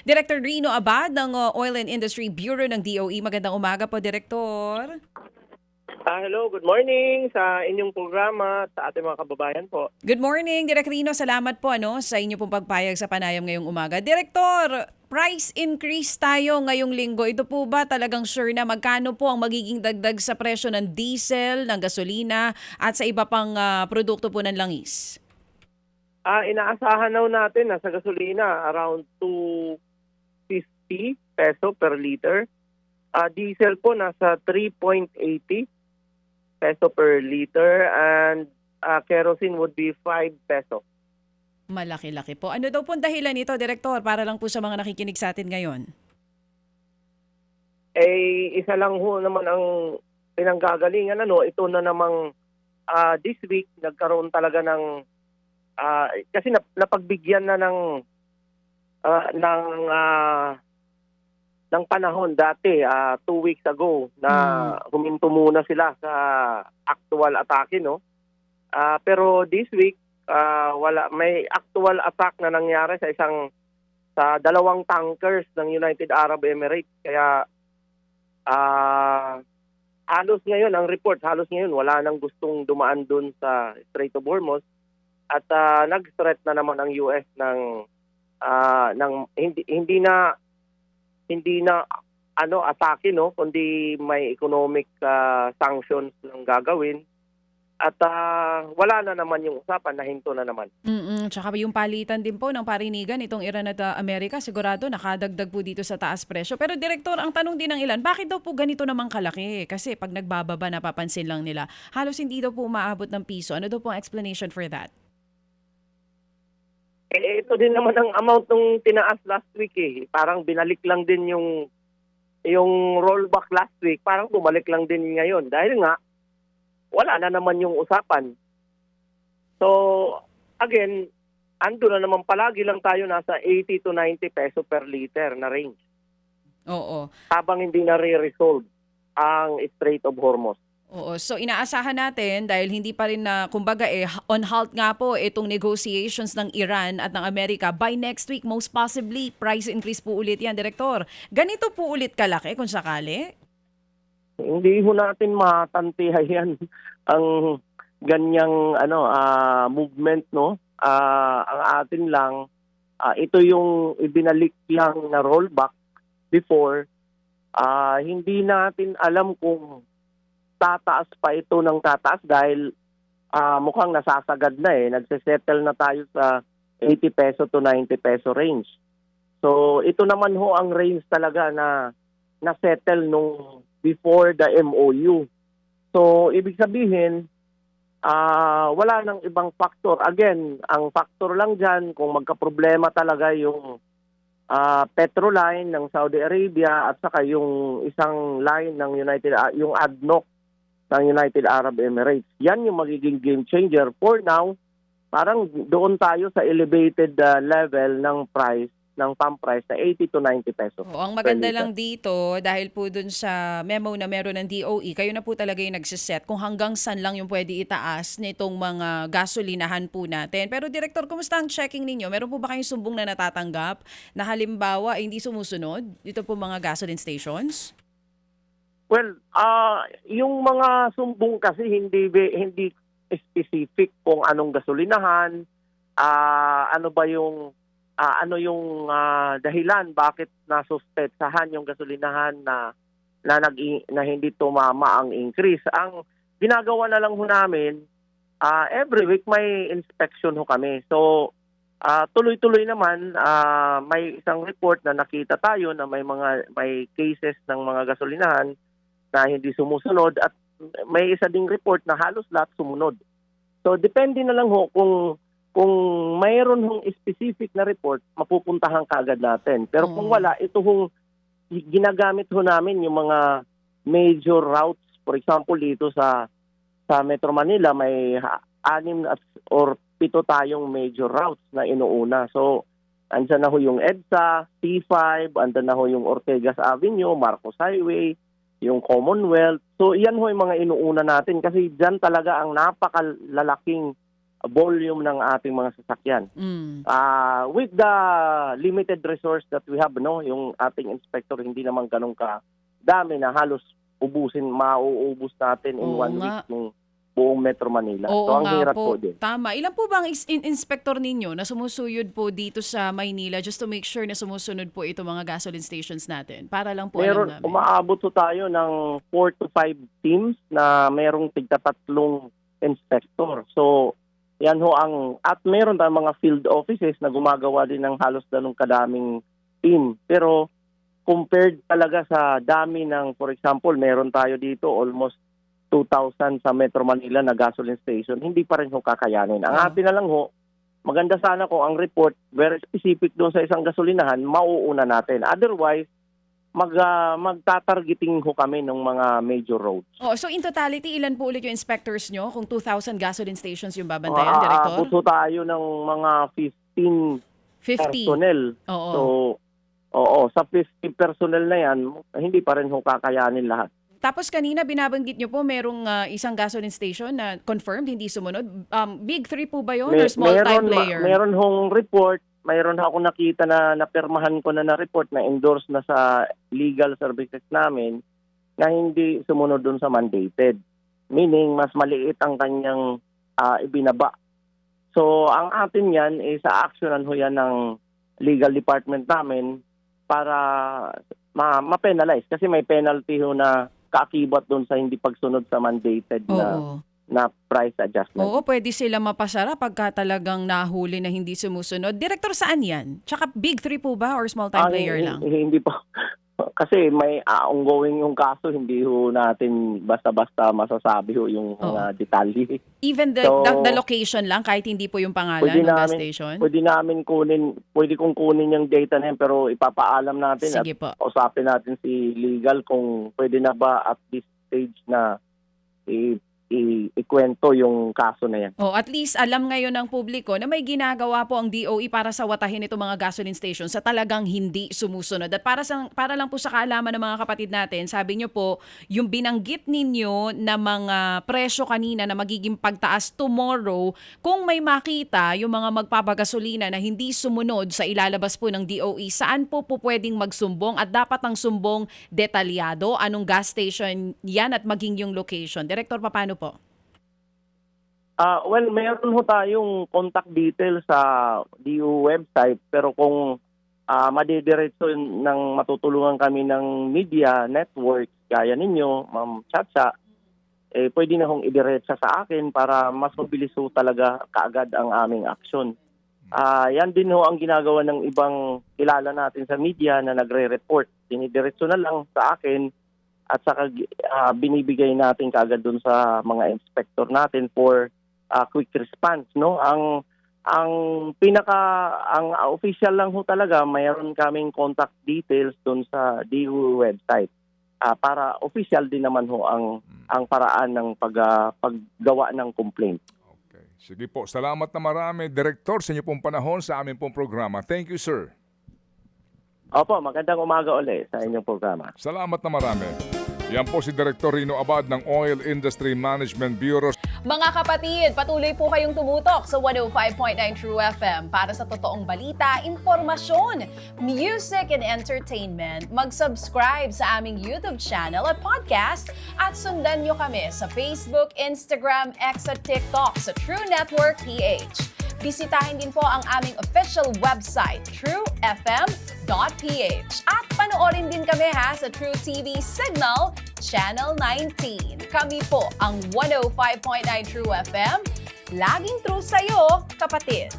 Director Rino Abad ng Oil and Industry Bureau ng DOE. Magandang umaga po, Direktor. Hello, good morning sa inyong programa at sa ating mga kababayan po. Good morning, Direk Rino. Salamat po sa inyo pong pagpayag sa panayam ngayong umaga. Direktor, price increase tayo ngayong linggo. Ito po ba talagang sure na magkano po ang magiging dagdag sa presyo ng diesel, ng gasolina at sa iba pang produkto po ng langis? Inaasahan na natin na sa gasolina around 250 peso per liter. Diesel po nasa 3.80 peso per liter and kerosene would be 5 peso. Malaki-laki po. Ano daw pong dahilan nito, Direktor, para lang po sa mga nakikinig sa atin ngayon? Isa lang ho naman ang pinanggagalingan. Ito na namang this week nagkaroon talaga ng kasi napagbigyan na ng panahon dati 2 weeks ago na huminto muna sila sa actual atake, no? Pero this week may actual attack na nangyari sa dalawang tankers ng United Arab Emirates. Kaya halos ngayon wala nang gustong dumaan dun sa Strait of Hormuz at nag-threat na naman ang US ng hindi na atake, no, kundi may economic sanctions lang gagawin at wala na naman yung usapan, nahinto na naman. Tsaka yung palitan din po ng parinigan itong Iran at Amerika, sigurado nakadagdag po dito sa taas presyo. Pero Direktor, ang tanong din ng ilan, bakit daw po ganito namang kalaki? Kasi pag nagbababa, napapansin lang nila, halos hindi daw po umaabot ng piso. Ano daw po ang explanation for that? Ito din naman ang amount nung tinaas last week Parang binalik lang din yung rollback last week. Parang bumalik lang din ngayon. Dahil nga, wala na naman yung usapan. So, again, ando na naman palagi lang tayo nasa 80 to 90 peso per liter na range. Oo. Habang hindi na re-resolve ang Strait of Hormuz. Oo. So inaasahan natin dahil hindi pa rin kumbaga on halt nga po itong negotiations ng Iran at ng Amerika. By next week, most possibly, price increase po ulit yan, Direktor. Ganito po ulit kalaki kung sakali? Hindi ho natin matantihay yan ang ganyang movement, no? Ang atin lang, ito yung ibinalik lang na rollback before. Hindi natin alam kung tataas pa ito ng tataas dahil mukhang nasasagad na nagsesettle na tayo sa 80 peso to 90 peso range. So ito naman ho ang range talaga na nasettle nung before the MOU. So ibig sabihin, wala nang ibang factor. Again, ang factor lang dyan kung magkaproblema talaga yung petroline ng Saudi Arabia at saka yung isang line ng yung ADNOC ng United Arab Emirates. Yan yung magiging game changer. For now, parang doon tayo sa elevated level ng price, ng pump price na 80 to 90 pesos. Ang maganda lang dito, dahil po dun sa memo na meron ng DOE, kayo na po talaga yung nagsiset kung hanggang saan lang yung pwede itaas nitong mga gasolinahan po natin. Pero Direktor, kumusta ang checking ninyo? Meron po ba kayong sumbong na natatanggap na halimbawa hindi sumusunod dito po mga gasoline stations? Well, yung mga sumbong kasi hindi specific kung anong gasolinahan, ano yung dahilan bakit nasuspechahan yung gasolinahan na hindi tumama ang increase. Ang ginagawa na lang ho namin, every week may inspection ho kami. So tuloy-tuloy naman, may isang report na nakita tayo na may cases ng mga gasolinahan na hindi sumusunod at may isa ding report na halos lahat sumunod. So depende na lang ho kung mayroon hong specific na report, mapupuntahan kaagad natin. Pero kung wala, ito hong ginagamit ho namin yung mga major routes. For example, dito sa Metro Manila may 6 or 7 tayong major routes na inuuna. So andyan na ho yung EDSA, T5, andyan na ho yung Ortegas Avenue, Marcos Highway, yung Commonwealth. So iyan ho yung mga inuuna natin kasi dyan talaga ang napakalalaking volume ng ating mga sasakyan. With the limited resource that we have, no, yung ating inspector hindi naman ganun ka dami na halos mauubos natin in Oo 1 nga. week ng buong Metro Manila. Oo So ang nga hirap po. po din. Tama. Ilan po bang inspector ninyo na sumusuyod po dito sa Maynila just to make sure na sumusunod po ito mga gasoline stations natin? Para lang po alam namin. Umaabot po tayo ng 4 to 5 teams na merong tigta-3 inspector. So yan ho at meron tayong mga field offices na gumagawa din ng halos ganung kadaming team. Pero compared talaga sa dami ng, for example, meron tayo dito almost 2,000 sa Metro Manila na gasoline station, hindi pa rin ho kakayanin. Ang atin na lang ho, maganda sana kung ang report very specific doon sa isang gasolinahan, mauuna natin. Otherwise, magtatargeting ho kami ng mga major roads. So in totality, ilan po ulit yung inspectors nyo kung 2,000 gasoline stations yung babantayan, Director? Aabot ho tayo ng mga 15 personnel. Oo. So, sa 50 personnel na yan, hindi pa rin ho kakayanin lahat. Tapos kanina binabanggit nyo po merong isang gasoline station na confirmed, hindi sumunod. Big three po ba yun or small time player? Meron hong report, mayroon ako nakita na napirmahan ko na report na endorse na sa legal services namin na hindi sumunod dun sa mandated. Meaning, mas maliit ang kanyang ibinaba. So, ang atin yan, sa actionan ho yan ng legal department namin para ma-penalize. Kasi may penalty ho na kaakibat doon sa hindi pagsunod sa mandated na price adjustment. Oo, pwede sila mapasara pagka talagang nahuli na hindi sumusunod. Director, saan yan? Tsaka big three po ba or small time player lang? Hindi po. Kasi may ongoing yung kaso, hindi ho natin basta-basta masasabi ho yung detalye. Even the location lang, kahit hindi po yung pangalan ng gas station? Pwede kong kunin yung data na yun, pero ipapaalam natin. Sige po. Usapin natin si legal kung pwede na ba at this stage na ikwento yung kaso na yan. At least alam ngayon ng publiko na may ginagawa po ang DOE para sawatahin itong mga gasoline stations sa talagang hindi sumusunod. At para lang po sa kaalaman ng mga kapatid natin, sabi niyo po, yung binanggit ninyo na mga presyo kanina na magiging pagtaas tomorrow, kung may makita yung mga magpapagasolina na hindi sumunod sa ilalabas po ng DOE, saan po pwedeng magsumbong at dapat ang sumbong detalyado? Anong gas station yan at maging yung location? Director, paano po? Well, meron ho tayong contact details sa DO website, pero kung madidiretso ng matutulungan kami ng media network, gaya ninyo, Ma'am Chacha, pwede na hong idiretsa sa akin para mas mabilis ho talaga kaagad ang aming aksyon. Yan din ho ang ginagawa ng ibang kilala natin sa media na nagre-report. Dinidiretso na lang sa akin at saka binibigay natin kaagad dun sa mga inspector natin for quick response, no? Ang official lang ho talaga, mayroon kaming contact details dun sa DO website. Para official din naman ho ang paraan ng paggawa ng complaint. Okay. Sige po, salamat na marami, Director, sa inyo pong panahon sa aming pong programa. Thank you, sir. Opo, magandang umaga ulit sa inyong programa. Salamat na marami. Yan po si Director Rino Abad ng Oil Industry Management Bureau. Mga kapatid, patuloy po kayong tumutok sa 105.9 True FM para sa totoong balita, impormasyon, music and entertainment. Mag-subscribe sa aming YouTube channel at podcast at sundan nyo kami sa Facebook, Instagram, X at TikTok sa True Network PH. Bisitahin din po ang aming official website, truefm.ph. At panoorin din kami sa True TV Signal, Channel 19. Kami po ang 105.9 True FM. Laging true sa'yo, kapatid.